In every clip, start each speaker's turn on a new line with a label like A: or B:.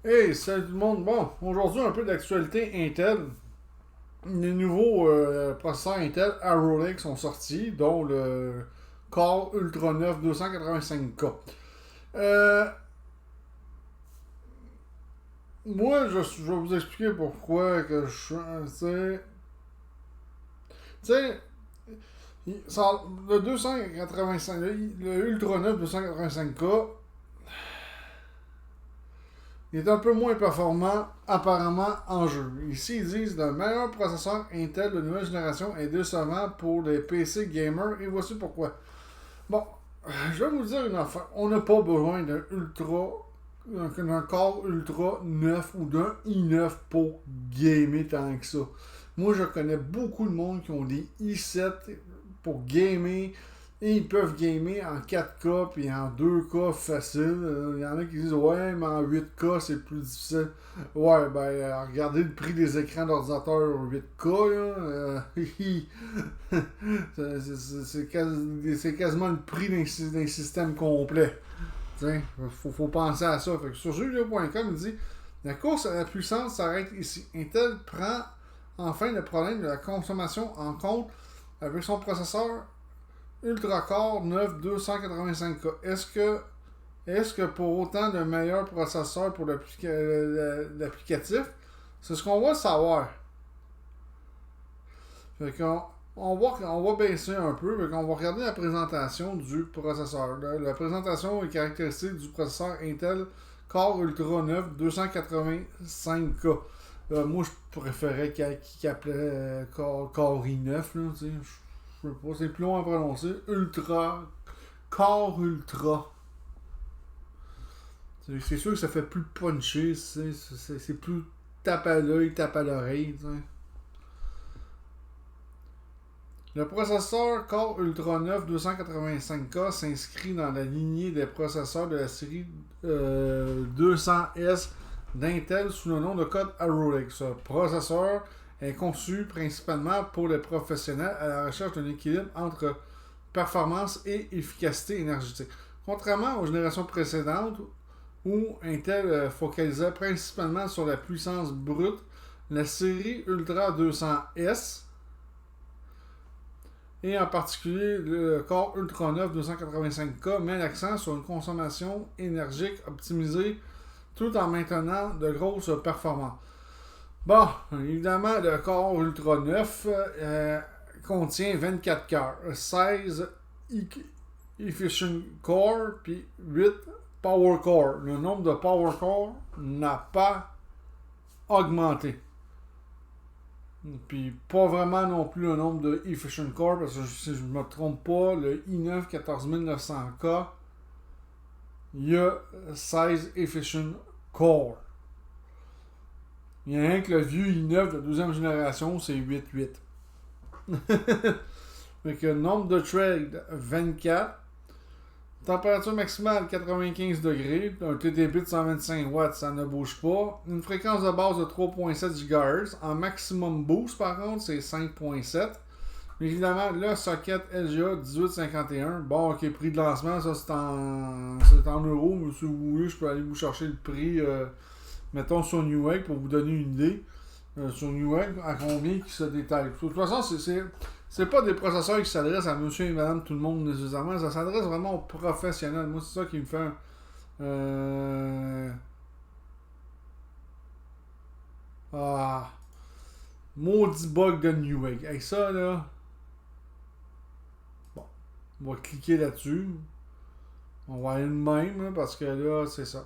A: Hey, salut tout le monde. Bon, aujourd'hui, un peu d'actualité Intel. Les nouveaux processeurs Intel Arrow Lake sont sortis, dont le Core Ultra 9 285K. Euh, Moi, je vais vous expliquer pourquoi que je... Tu sais, le 285, le Ultra 9 285K, il est un peu moins performant apparemment en jeu. Ici, ils disent le meilleur processeur Intel de nouvelle génération est décevant pour les PC gamers et voici pourquoi. Bon, je vais vous dire une affaire. On n'a pas besoin d'un corps ultra 9 ou d'un i9 pour gamer tant que ça. Moi, je connais beaucoup de monde qui ont des i7 pour gamer et ils peuvent gamer en 4K puis en 2K facile. Il y en a qui disent ouais, mais en 8K c'est plus difficile. Ouais, ben regardez le prix des écrans d'ordinateur 8K là. C'est quasiment le prix d'un système complet. Faut penser à ça. Fait que sur jeuxvideo.com, il dit la course à la puissance s'arrête ici. Intel prend enfin le problème de la consommation en compte avec son processeur Ultra-Core 9 285K. Est-ce que pour autant de meilleurs processeurs pour l'applicatif? C'est ce qu'on va savoir. Fait qu'on on va baisser un peu. Fait qu'on va regarder la présentation du processeur. La présentation est caractéristique du processeur Intel Core Ultra 9 285K. Moi, je préférais qu'il appelait Core i9. Là, je sais pas, c'est plus long à prononcer. Core Ultra. C'est sûr que ça fait plus punché. C'est plus tape à l'œil, tape à l'oreille. T'sais. Le processeur Core Ultra 9 285K s'inscrit dans la lignée des processeurs de la série 200S d'Intel sous le nom de code Arrow Lake. Ce processeur est conçu principalement pour les professionnels à la recherche d'un équilibre entre performance et efficacité énergétique. Contrairement aux générations précédentes où Intel focalisait principalement sur la puissance brute, la série Ultra 200S et en particulier le Core Ultra 9 285K met l'accent sur une consommation énergique optimisée tout en maintenant de grosses performances. Bon, évidemment, le Core Ultra 9 contient 24 cœurs, 16 Efficient Core puis 8 Power Core. Le nombre de Power Core n'a pas augmenté. Puis pas vraiment non plus le nombre de Efficient Core, parce que si je ne me trompe pas, le i9 14900K, il y a 16 Efficient Core. Il y a rien que le vieux i9 de deuxième génération, c'est 8.8. Donc le nombre de threads, 24. Température maximale 95 degrés, un TDP de 125 watts, ça ne bouge pas. Une fréquence de base de 3.7 GHz. En maximum boost, par contre, c'est 5.7. Évidemment, le socket LGA 1851. Bon, ok, prix de lancement, ça c'est en euros. Mais si vous voulez, je peux aller vous chercher le prix, mettons sur Newegg pour vous donner une idée. Sur Newegg, à combien qui se détaille. De toute façon, c'est pas des processeurs qui s'adressent à monsieur et madame tout le monde nécessairement. Ça s'adresse vraiment aux professionnels. Moi, c'est ça qui me fait maudit bug de Newegg. Avec ça, là. Bon. On va cliquer là-dessus. On va aller de même, là, parce que là, c'est ça.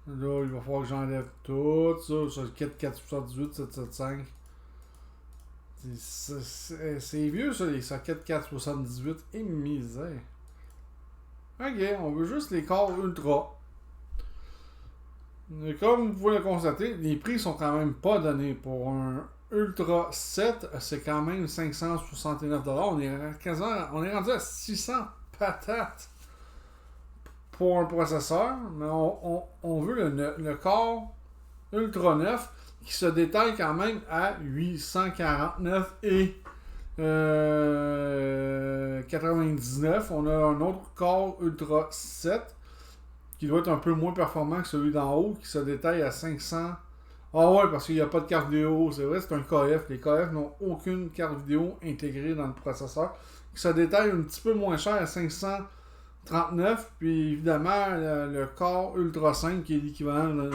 A: Là, il va falloir que j'enlève tout ça. Sur le kit 478 775. C'est vieux ça, les sockets 478 et misère. Ok, on veut juste les corps ultra. Et comme vous pouvez le constater, les prix sont quand même pas donnés. Pour un Ultra 7, c'est quand même 569$. On est rendu à 600 patates pour un processeur, mais on veut le corps Ultra 9 qui se détaille quand même à 849 et 99. On a un autre Core Ultra 7 qui doit être un peu moins performant que celui d'en haut, qui se détaille à 500. Ah ouais, parce qu'il n'y a pas de carte vidéo. C'est vrai, c'est un KF. Les KF n'ont aucune carte vidéo intégrée dans le processeur. Qui se détaille un petit peu moins cher à 539. Puis évidemment, le Core Ultra 5 qui est l'équivalent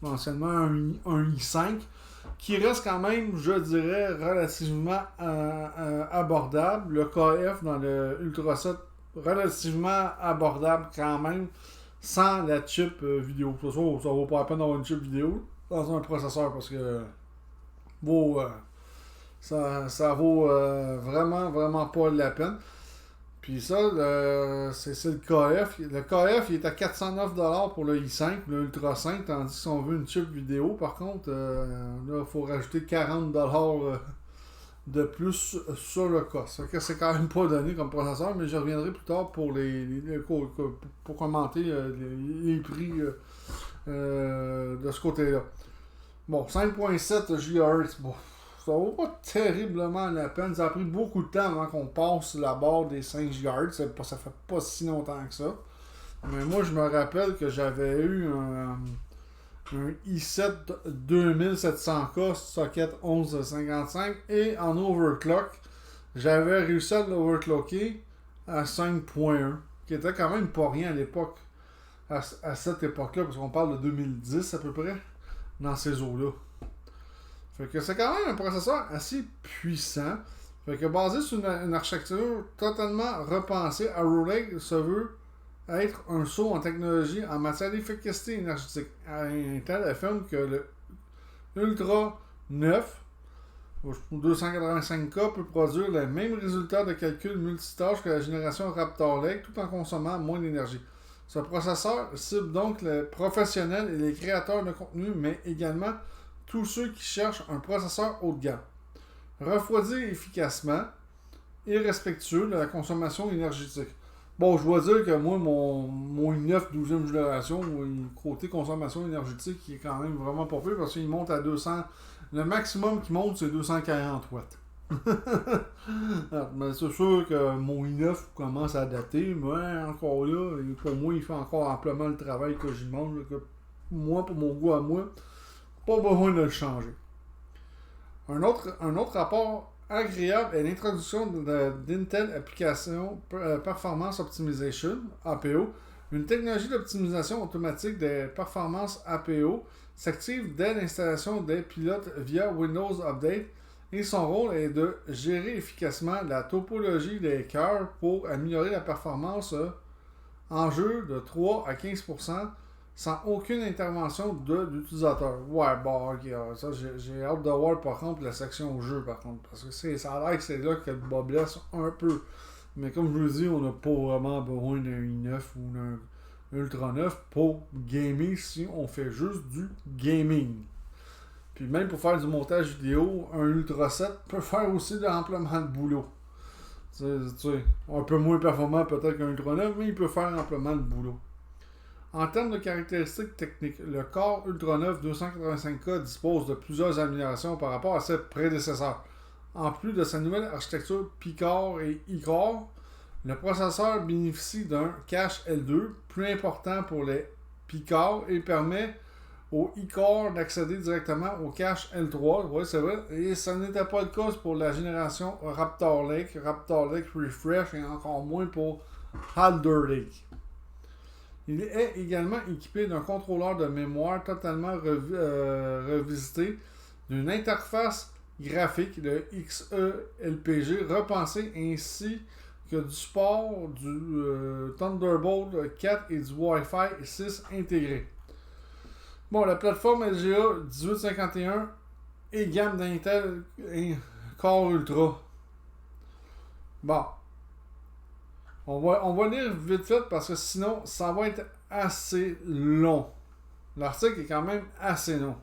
A: anciennement un i5. Qui reste quand même, je dirais, relativement abordable. Le KF dans le Ultra 7, relativement abordable quand même, sans la chip vidéo. Ça vaut pas la peine d'avoir une chip vidéo dans un processeur parce que ça vaut vraiment pas la peine. Puis ça, c'est le KF. Le KF, il est à 409$ pour le i5, le Ultra 5, tandis que si on veut une chip vidéo, par contre, là, il faut rajouter 40$ de plus sur le cost. C'est quand même pas donné comme processeur, mais je reviendrai plus tard pour pour commenter les prix de ce côté-là. Bon, 5.7 GHz, bon, ça vaut pas terriblement la peine. Ça a pris beaucoup de temps avant qu'on passe la barre des 5 GHz. Ça fait pas si longtemps que ça. Mais moi, je me rappelle que j'avais eu un i7 2700K socket 1155 et en overclock, j'avais réussi à l'overclocker à 5.1, qui était quand même pas rien à l'époque, à cette époque-là, parce qu'on parle de 2010 à peu près, dans ces eaux-là. Fait que c'est quand même un processeur assez puissant. Fait que basé sur une architecture totalement repensée, Arrow Lake se veut être un saut en technologie en matière d'efficacité énergétique. Intel affirme que le Ultra 9 285K peut produire les mêmes résultats de calcul multitâche que la génération Raptor Lake tout en consommant moins d'énergie. Ce processeur cible donc les professionnels et les créateurs de contenu, mais également tous ceux qui cherchent un processeur haut de gamme. Refroidi efficacement et respectueux de la consommation énergétique. Bon, je dois dire que moi, mon i9 12e génération, côté consommation énergétique, il est quand même vraiment pas peu parce qu'il monte à 200. Le maximum qui monte, c'est 240 watts. Mais c'est sûr que mon i9 commence à dater, mais encore là, pour moi, il fait encore amplement le travail que j'y demande. Que moi, pour mon goût à moi, pas besoin de le changer. Un autre rapport agréable est l'introduction d'Intel Application Performance Optimization, APO. Une technologie d'optimisation automatique des performances APO s'active dès l'installation des pilotes via Windows Update et son rôle est de gérer efficacement la topologie des cœurs pour améliorer la performance en jeu de 3 à 15% sans aucune intervention de l'utilisateur. Ouais, bon, ok, ça j'ai hâte de voir par contre la section jeu par contre, parce que ça a l'air que c'est là que le bas blesse un peu. Mais comme je vous dis, on n'a pas vraiment besoin d'un i9 ou d'un Ultra 9 pour gamer si on fait juste du gaming. Puis même pour faire du montage vidéo, un Ultra 7 peut faire aussi amplement de boulot. Tu sais, un peu moins performant peut-être qu'un Ultra 9, mais il peut faire amplement de boulot. En termes de caractéristiques techniques, le Core Ultra 9 285K dispose de plusieurs améliorations par rapport à ses prédécesseurs. En plus de sa nouvelle architecture P-Core et E-Core, le processeur bénéficie d'un cache L2 plus important pour les P-Core et permet au E-Core d'accéder directement au cache L3. Oui, c'est vrai. Et ça n'était pas le cas pour la génération Raptor Lake Refresh et encore moins pour Alder Lake. Il est également équipé d'un contrôleur de mémoire totalement revisité, d'une interface graphique, le XE-LPG, repensé ainsi que du support du Thunderbolt 4 et du Wi-Fi 6 intégré. Bon, la plateforme LGA 1851 et gamme d'Intel Core Ultra. Bon. On va lire vite fait parce que sinon, ça va être assez long. L'article est quand même assez long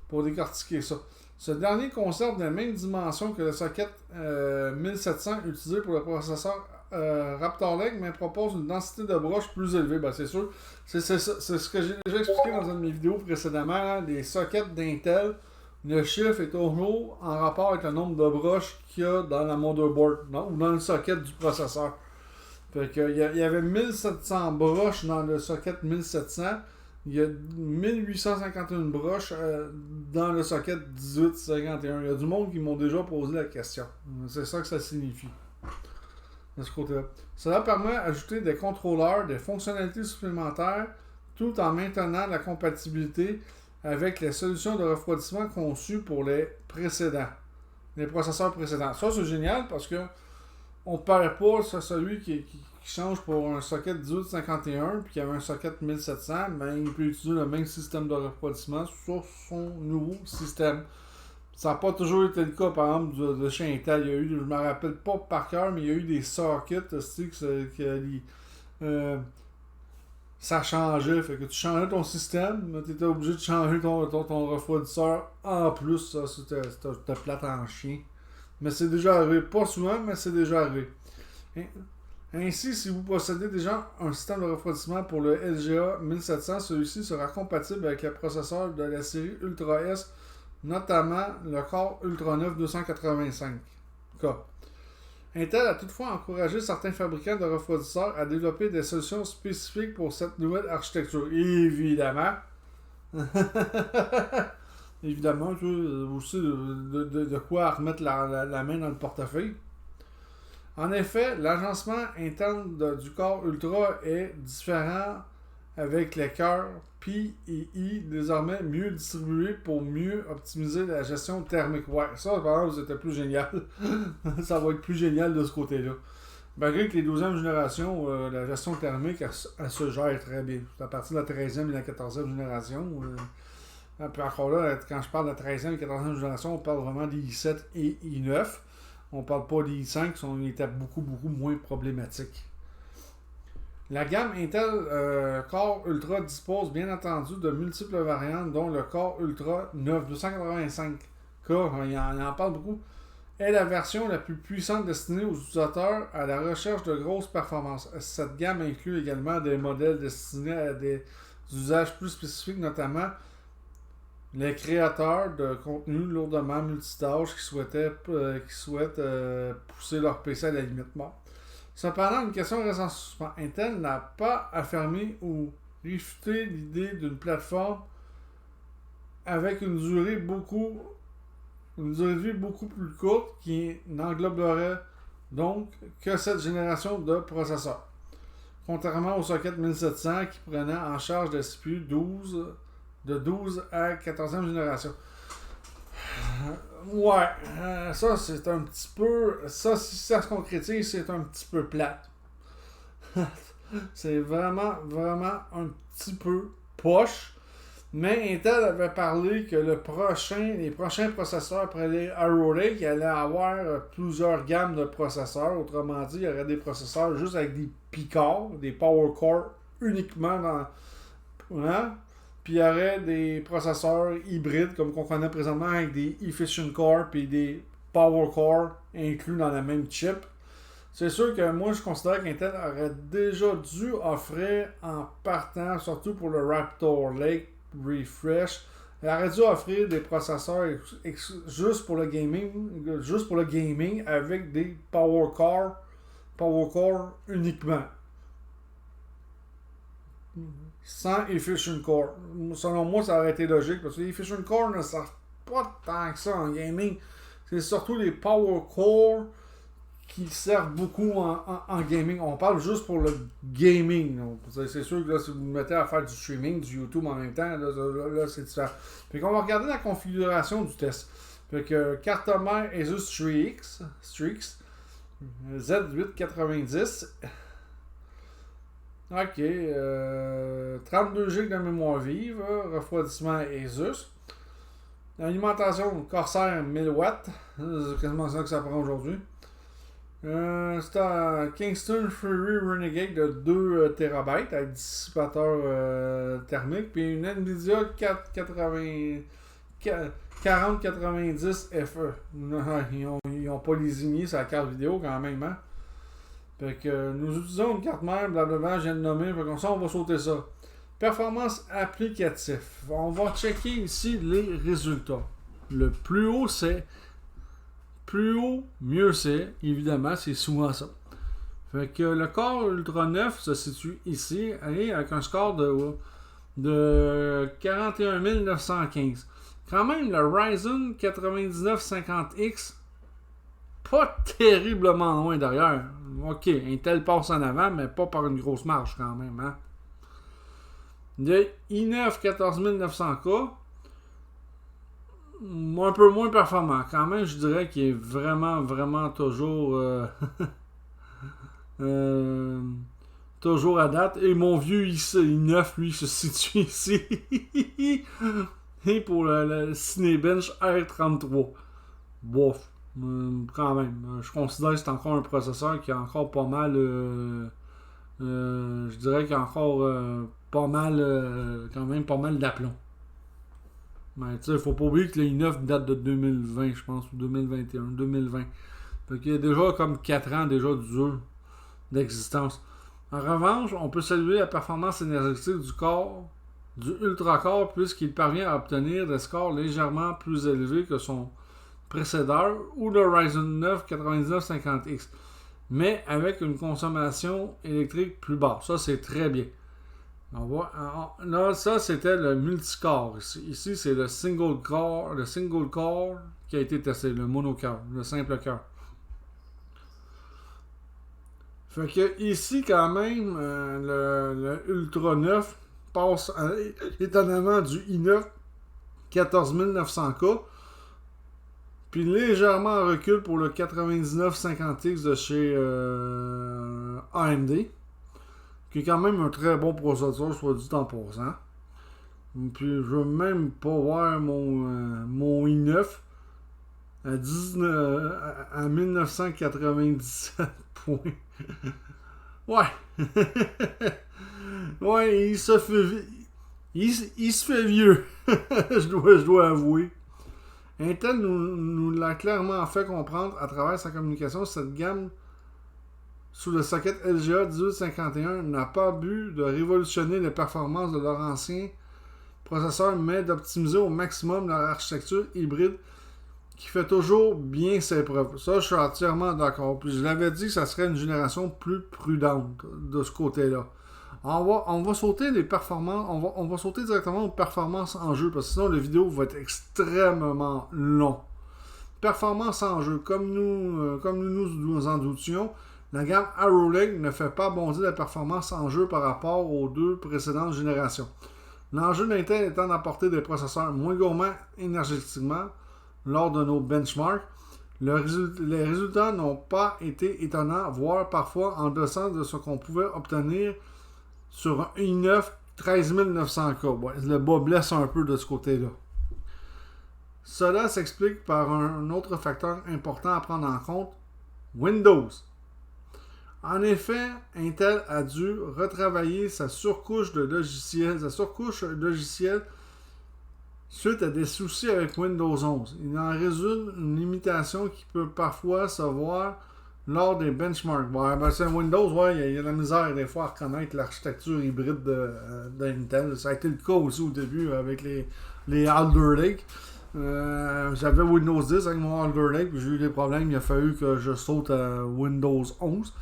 A: pour décortiquer ça. Ce dernier conserve les mêmes dimensions que le socket 1700 utilisé pour le processeur Raptor Lake, mais propose une densité de broches plus élevée. Ben, c'est sûr. C'est ce que j'ai déjà expliqué dans une de mes vidéos précédemment. Hein, les sockets d'Intel Le chiffre est toujours en rapport avec le nombre de broches qu'il y a dans la motherboard ou dans le socket du processeur. Fait que, il y avait 1700 broches dans le socket 1700. Il y a 1851 broches dans le socket 1851. Il y a du monde qui m'ont déjà posé la question. C'est ça que ça signifie. De ce côté-là. Cela permet d'ajouter des contrôleurs, des fonctionnalités supplémentaires, tout en maintenant la compatibilité avec les solutions de refroidissement conçues pour les processeurs précédents. Ça, c'est génial parce que on ne perd pas celui qui change pour un socket 1851 puis qui avait un socket 1700, mais il peut utiliser le même système de refroidissement sur son nouveau système. Ça n'a pas toujours été le cas, par exemple, de chez Intel. Il y a eu, je ne me rappelle pas par cœur, mais il y a eu des sockets aussi ça changeait. Fait que tu changeais ton système, mais tu étais obligé de changer ton refroidisseur en plus. Ça, c'était plate en chien. Mais c'est déjà arrivé. Pas souvent, mais c'est déjà arrivé. Ainsi, si vous possédez déjà un système de refroidissement pour le LGA 1700, celui-ci sera compatible avec les processeurs de la série Ultra S, notamment le Core Ultra 9 285K. Intel a toutefois encouragé certains fabricants de refroidisseurs à développer des solutions spécifiques pour cette nouvelle architecture. Évidemment. Évidemment, tu vois, aussi de quoi remettre la main dans le portefeuille. En effet, l'agencement interne du corps Ultra est différent avec les cœurs P et I désormais mieux distribués pour mieux optimiser la gestion thermique. Ouais, ça, par exemple, c'était plus génial. Ça va être plus génial de ce côté-là. Malgré que les 12e générations, la gestion thermique, elle se gère très bien. C'est à partir de la 13e et la 14e génération. Puis encore là, quand je parle de la 13e et 14e génération, on parle vraiment des i7 et i9. On ne parle pas des i5, qui étaient beaucoup, beaucoup moins problématiques. La gamme Intel Core Ultra dispose bien entendu de multiples variantes, dont le Core Ultra 9 285K, il en parle beaucoup, est la version la plus puissante destinée aux utilisateurs à la recherche de grosses performances. Cette gamme inclut également des modèles destinés à des usages plus spécifiques, notamment les créateurs de contenu lourdement multitâches qui souhaitent pousser leur PC à la limite mort. Cependant, une question reste en suspens. Intel n'a pas affirmé ou réfuté l'idée d'une plateforme avec une durée de vie beaucoup plus courte qui n'engloberait donc que cette génération de processeurs. Contrairement au socket 1700 qui prenait en charge des CPU de 12 à 14e génération. Ouais, ça c'est un petit peu. Ça, si ça se concrétise, c'est un petit peu plate. C'est vraiment, vraiment un petit peu poche. Mais Intel avait parlé que les prochains processeurs après les Arrow Lake, il allait avoir plusieurs gammes de processeurs. Autrement dit, il y aurait des processeurs juste avec des P-Core, des Power Core uniquement dans. Hein? Puis il y aurait des processeurs hybrides comme qu'on connaît présentement avec des Efficient Core puis des Power Core inclus dans la même chip. C'est sûr que moi je considère qu'Intel aurait déjà dû offrir en partant, surtout pour le Raptor Lake Refresh, elle aurait dû offrir des processeurs juste pour le gaming avec des Power Core uniquement. Sans Efficient Core. Selon moi, ça aurait été logique parce que les Efficient Core ne servent pas tant que ça en gaming. C'est surtout les Power Core qui servent beaucoup en gaming. On parle juste pour le gaming. C'est sûr que là, si vous vous mettez à faire du streaming, du YouTube en même temps, là c'est différent. Fait qu'on va regarder la configuration du test. Fait que carte mère Asus Strix Z890. Ok, 32 GB de mémoire vive, refroidissement Asus. Alimentation Corsair 1000 watts, c'est quasiment ça que ça prend aujourd'hui. C'est un Kingston Fury Renegade de 2 TB avec dissipateur thermique, puis une Nvidia 4090 FE. Ils n'ont pas lésigné sa carte vidéo quand même, hein? Fait que nous utilisons une carte mère, blablabla, je viens de nommer, fait comme ça on va sauter ça. Performance applicative. On va checker ici les résultats. le plus haut c'est. Plus haut, mieux c'est. Évidemment, c'est souvent ça. Fait que le Core Ultra 9 se situe ici, avec un score de 41 915. Quand même, le Ryzen 9950X, pas terriblement loin derrière. Ok, Intel passe en avant, mais pas par une grosse marge quand même. Hein? Le i9 14900K, un peu moins performant. Quand même, je dirais qu'il est vraiment toujours toujours à date. Et mon vieux i9, lui, se situe ici. Et pour le Cinebench R33. Bof. Quand même. Je considère que c'est encore un processeur qui a encore pas mal. Je dirais qu'il y a encore pas mal. Quand même pas mal d'aplomb. Mais tu sais, faut pas oublier que le i9 date de 2020, je pense, ou 2021, 2020. Fait qu'il y a déjà comme 4 ans déjà dur d'existence. En revanche, on peut saluer la performance énergétique du ultra-core, puisqu'il parvient à obtenir des scores légèrement plus élevés que son précédent ou le Ryzen 9 9950X, mais avec une consommation électrique plus basse. Ça, c'est très bien. Là, ça, c'était le multicore. Ici, c'est le single core qui a été testé, le monocœur, le simple cœur. Fait que ici, quand même, le Ultra 9 passe étonnamment du i9 14900K, puis légèrement en recul pour le 9950X de chez AMD, qui est quand même un très bon processeur, soit dit en passant. Puis je veux même pas voir mon i9 à 1997 points. Ouais. Ouais, il se fait vieux. je dois avouer. Intel nous l'a clairement fait comprendre à travers sa communication. Cette gamme sous le socket LGA 1851 n'a pas but de révolutionner les performances de leur ancien processeur, mais d'optimiser au maximum leur architecture hybride qui fait toujours bien ses preuves. Ça, je suis entièrement d'accord. Puis je l'avais dit que ça serait une génération plus prudente de ce côté-là. On va sauter les performances, on va sauter directement aux performances en jeu, parce que sinon la vidéo va être extrêmement long. Performance en jeu, comme nous en doutions, la gamme Arrow Lake ne fait pas bondir la performance en jeu par rapport aux deux précédentes générations. L'enjeu d'Intel étant d'apporter des processeurs moins gourmands énergétiquement lors de nos benchmarks. Les résultats n'ont pas été étonnants, voire parfois en deçà de ce qu'on pouvait obtenir sur un i9 13900K. Ouais, le bas blesse un peu de ce côté-là. Cela s'explique par un autre facteur important à prendre en compte, Windows. En effet, Intel a dû retravailler sa surcouche logicielle suite à des soucis avec Windows 11. Il en résulte une limitation qui peut parfois se voir lors des benchmarks. Ouais, c'est Windows, il y a de la misère des fois à reconnaître l'architecture hybride d'Intel. Ça a été le cas aussi au début avec les Alder Lake. J'avais Windows 10 avec mon Alder Lake, puis j'ai eu des problèmes. Il a fallu que je saute à Windows 11.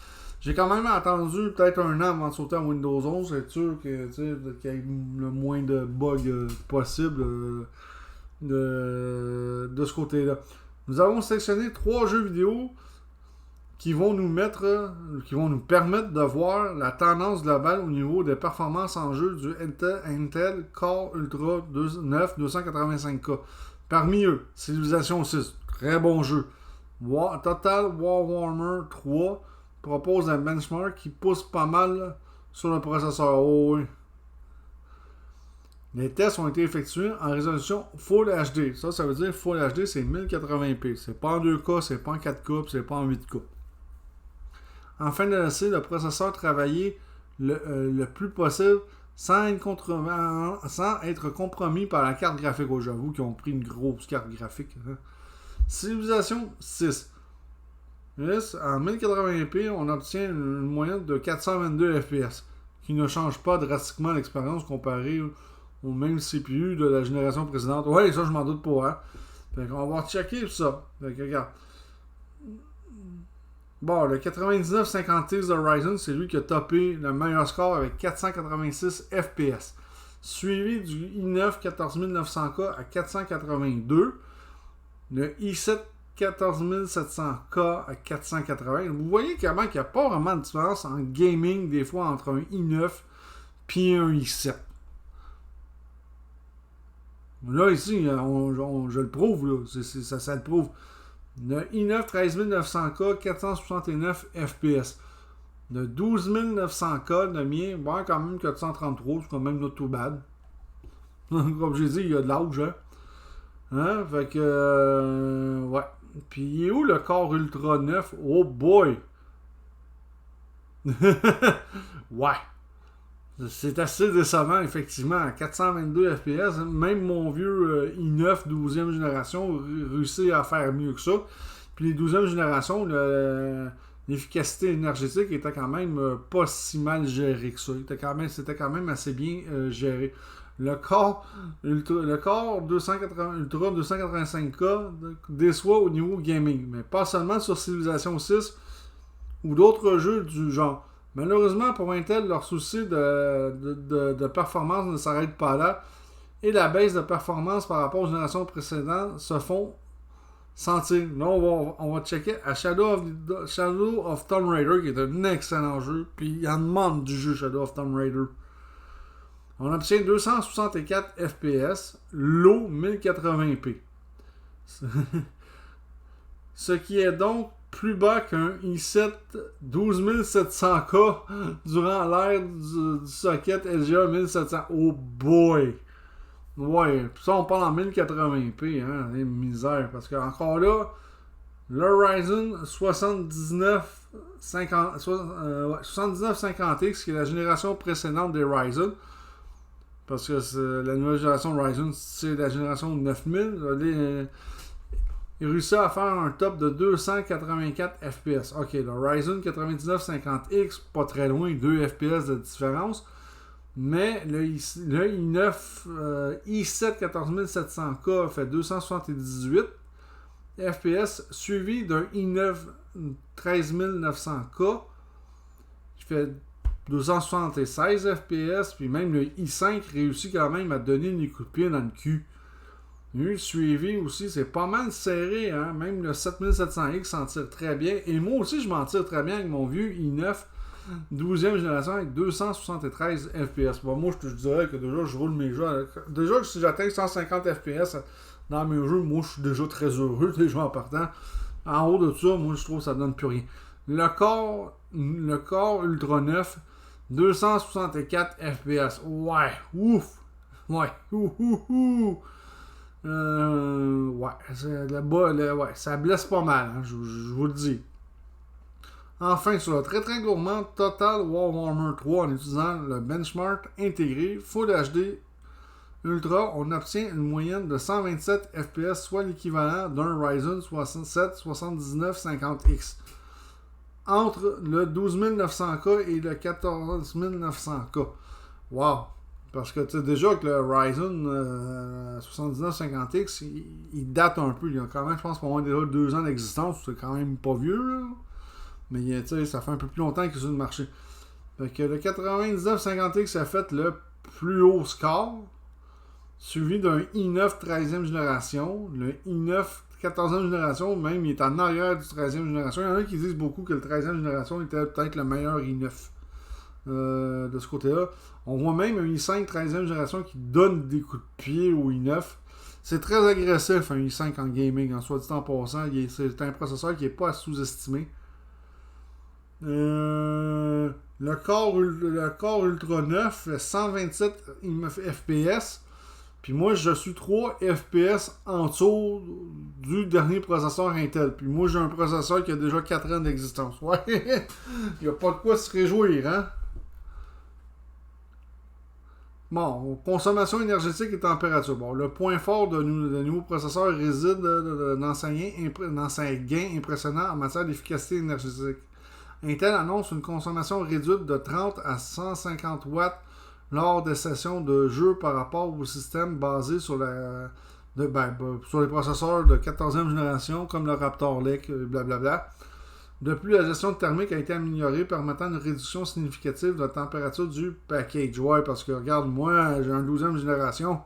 A: J'ai quand même attendu peut-être un an avant de sauter à Windows 11. C'est sûr qu'il y ait le moins de bugs possible de ce côté-là. Nous avons sélectionné 3 jeux vidéo qui vont nous permettre de voir la tendance globale au niveau des performances en jeu du Intel Core Ultra 9 285K. Parmi eux, Civilization 6, très bon jeu. Total War Warhammer 3 propose un benchmark qui pousse pas mal sur le processeur. Oh oui. Les tests ont été effectués en résolution Full HD. Ça veut dire Full HD, c'est 1080p. C'est pas en 2K, c'est pas en 4K, c'est pas en 8K. Afin de laisser le processeur travailler le plus possible sans être compromis par la carte graphique. Oh, j'avoue qu'ils ont pris une grosse carte graphique. Hein. Civilization 6. En 1080p, on obtient une moyenne de 422 FPS, qui ne change pas drastiquement l'expérience comparée au même CPU de la génération précédente. Ouais, ça, je m'en doute pas. Hein. Fait qu'on va checker ça. Fait que regarde. Bon, le 9950X de Ryzen, c'est lui qui a topé le meilleur score avec 486 FPS. Suivi du i9 14900K à 482. Le i7 14700K à 480. Vous voyez comment il n'y a pas vraiment de différence en gaming des fois entre un i9 et un i7. Là, ici, je le prouve, là. Ça le prouve. Le i9 13900K, 469 FPS. Le 12900K, le mien, bon, quand même 433, c'est quand même not too bad. Comme j'ai dit, il y a de l'âge, hein. Hein? Fait que, ouais. Puis, il est où le Core Ultra 9? Oh boy! Ouais. C'est assez décevant, effectivement. À 422 FPS, même mon vieux i9 12e génération réussit à faire mieux que ça. Puis les 12e générations, l'efficacité énergétique était quand même pas si mal gérée que ça. C'était quand même assez bien géré. Le Core Ultra 285K déçoit au niveau gaming, mais pas seulement sur Civilization 6 ou d'autres jeux du genre. Malheureusement, pour Intel, leur souci de performance ne s'arrête pas là et la baisse de performance par rapport aux générations précédentes se font sentir. Là, on va checker à Shadow of Tomb Raider, qui est un excellent jeu, puis il en demande du jeu Shadow of Tomb Raider. On obtient 264 FPS, low 1080p. Ce qui est donc plus bas qu'un i7 12700K durant l'ère du socket LGA 1700. Oh boy! Ouais, ça on parle en 1080p, hein, misère, parce que encore là, le Ryzen 7950X, qui est la génération précédente des Ryzen, parce que la nouvelle génération Ryzen, c'est la génération 9000, il réussit à faire un top de 284 FPS. Ok, le Ryzen 9950X, pas très loin, 2 FPS de différence. Mais le i9 i7 14700K fait 278 FPS, suivi d'un i9 13900K qui fait 276 FPS. Puis même le i5 réussit quand même à donner des coups de pied dans le cul. Le suivi aussi, c'est pas mal serré, hein? Même le 7700X s'en tire très bien. Et moi aussi, je m'en tire très bien avec mon vieux i9 12e génération avec 273 FPS. Bon, moi, je te dirais que déjà, je roule mes jeux. Déjà, si j'atteins 150 FPS dans mes jeux, moi, je suis déjà très heureux, déjà en partant. En haut de ça, moi, je trouve que ça donne plus rien. Le Core Ultra 9, 264 FPS. Ouais, ouf! Ouais, ouais, ouais, ça blesse pas mal, hein, je vous le dis. Enfin, sur le très très gourmand Total War Warhammer 3 en utilisant le benchmark intégré Full HD Ultra, on obtient une moyenne de 127 FPS, soit l'équivalent d'un Ryzen 7 7950X. Entre le 12900K et le 14900K. Wow! Parce que tu sais déjà que le Ryzen 7950X, il date un peu. Il a quand même, je pense, pour moins déjà 2 ans d'existence. C'est quand même pas vieux, là. Mais tu sais, ça fait un peu plus longtemps qu'il est sur le marché. Fait que le 9950X a fait le plus haut score, suivi d'un i9 13e génération. Le i9 14e génération, même, il est en arrière du 13e génération. Il y en a qui disent beaucoup que le 13e génération était peut-être le meilleur i9. De ce côté-là. On voit même un i5 13e génération qui donne des coups de pied au i9. C'est très agressif un i5 en gaming, en soit dit en passant. C'est un processeur qui n'est pas à sous-estimer. Le Core Ultra 9 fait 127 FPS. Puis moi, je suis 3 FPS en dessous du dernier processeur Intel. Puis moi, j'ai un processeur qui a déjà 4 ans d'existence. Ouais, il n'y a pas de quoi se réjouir, hein? Bon, consommation énergétique et température. Bon, le point fort de nouveau processeur réside dans ses gains impressionnants en matière d'efficacité énergétique. Intel annonce une consommation réduite de 30 à 150 watts lors des sessions de jeu par rapport au système basé sur la sur les processeurs de 14e génération, comme le Raptor Lake, blablabla. De plus, la gestion thermique a été améliorée, permettant une réduction significative de la température du package. Ouais, parce que regarde, moi, j'ai un 12e génération.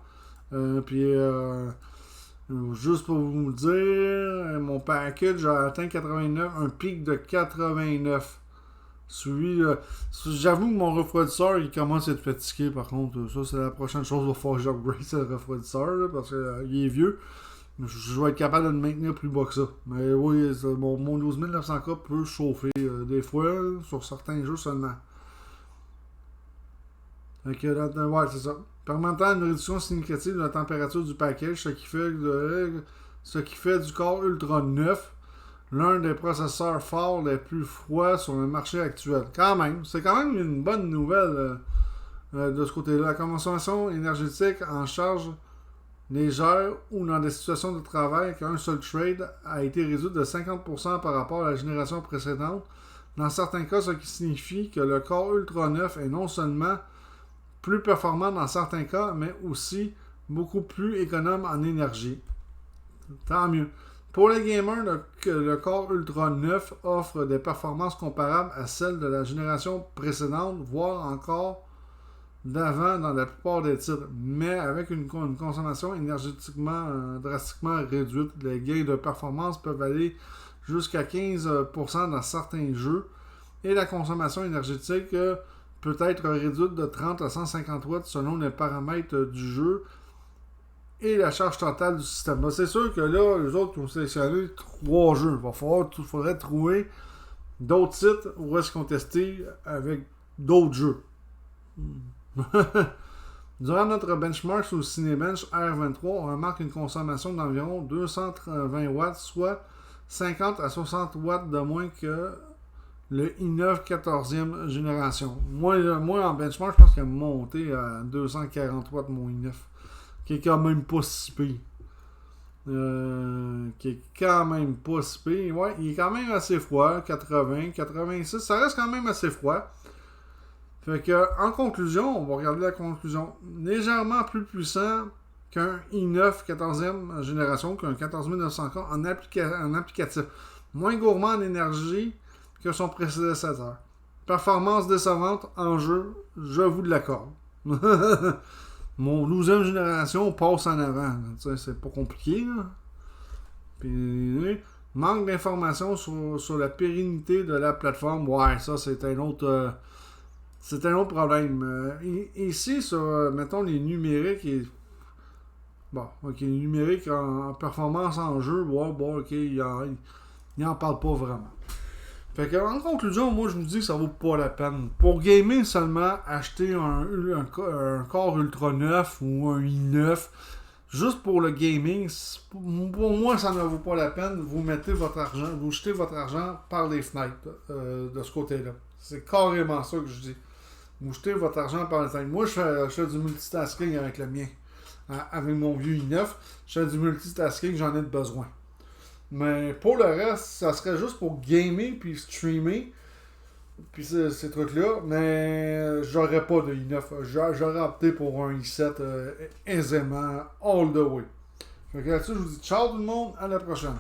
A: Juste pour vous dire, mon package a atteint 89, un pic de 89. J'avoue que mon refroidisseur, il commence à être fatigué, par contre. Ça, c'est la prochaine chose qu'il va falloir que j'upgrade, c'est le refroidisseur, là, parce qu'il est vieux. Je vais être capable de le maintenir plus bas que ça. Mais oui, mon 12900K peut chauffer des fois, sur certains jeux seulement. Ouais, c'est ça. Permettant une réduction significative de la température du package, ce qui fait du corps Ultra 9 l'un des processeurs forts les plus froids sur le marché actuel. Quand même, c'est quand même une bonne nouvelle de ce côté-là. La consommation énergétique en charge légère ou dans des situations de travail avec un seul trade a été réduite de 50% par rapport à la génération précédente. Dans certains cas, ce qui signifie que le corps Ultra 9 est non seulement plus performant dans certains cas, mais aussi beaucoup plus économe en énergie. Tant mieux. Pour les gamers, le Core Ultra 9 offre des performances comparables à celles de la génération précédente, voire encore d'avant dans la plupart des titres, mais avec une consommation énergétiquement drastiquement réduite. Les gains de performance peuvent aller jusqu'à 15% dans certains jeux, et la consommation énergétique peut être réduite de 30 à 150 watts selon les paramètres du jeu et la charge totale du système. Ben, c'est sûr que là, les autres ont sélectionné 3 jeux. Il faudrait trouver d'autres sites où est-ce qu'ils ont testé avec d'autres jeux. Durant notre benchmark sur le Cinebench R23, on remarque une consommation d'environ 220 watts, soit 50 à 60 watts de moins que le i9 14e génération. Moi en benchmark, je pense qu'il a monté à 240 watts mon i9. Qui est quand même pas si pire. Ouais, il est quand même assez froid. 80, 86, ça reste quand même assez froid. Fait que, en conclusion, on va regarder la conclusion. Légèrement plus puissant qu'un i9 14e génération, qu'un 14900K en applicatif. Moins gourmand en énergie que son prédécesseur. Performance décevante en jeu, je vous l'accorde. Mon 12e génération passe en avant. C'est pas compliqué. Là. Puis, manque d'informations sur la pérennité de la plateforme. Ouais, ça, c'est un autre problème. Ici, sur, mettons, les numériques. Les numériques en performance en jeu, il en parle pas vraiment. Fait que, en conclusion, moi, je vous dis que ça vaut pas la peine. Pour gamer seulement, acheter un Core Ultra 9 ou un i9, juste pour le gaming, pour moi, ça ne vaut pas la peine. Vous jetez votre argent par les fenêtres de ce côté-là. C'est carrément ça que je dis. Vous jetez votre argent par les fenêtres. Moi, je fais du multitasking avec le mien. Avec mon vieux i9, je fais du multitasking, j'en ai besoin. Mais pour le reste, ça serait juste pour gamer puis streamer puis ces trucs-là. Mais j'aurais pas de i9. J'aurais opté pour un i7 aisément, all the way. Fait que là-dessus, je vous dis ciao tout le monde, à la prochaine.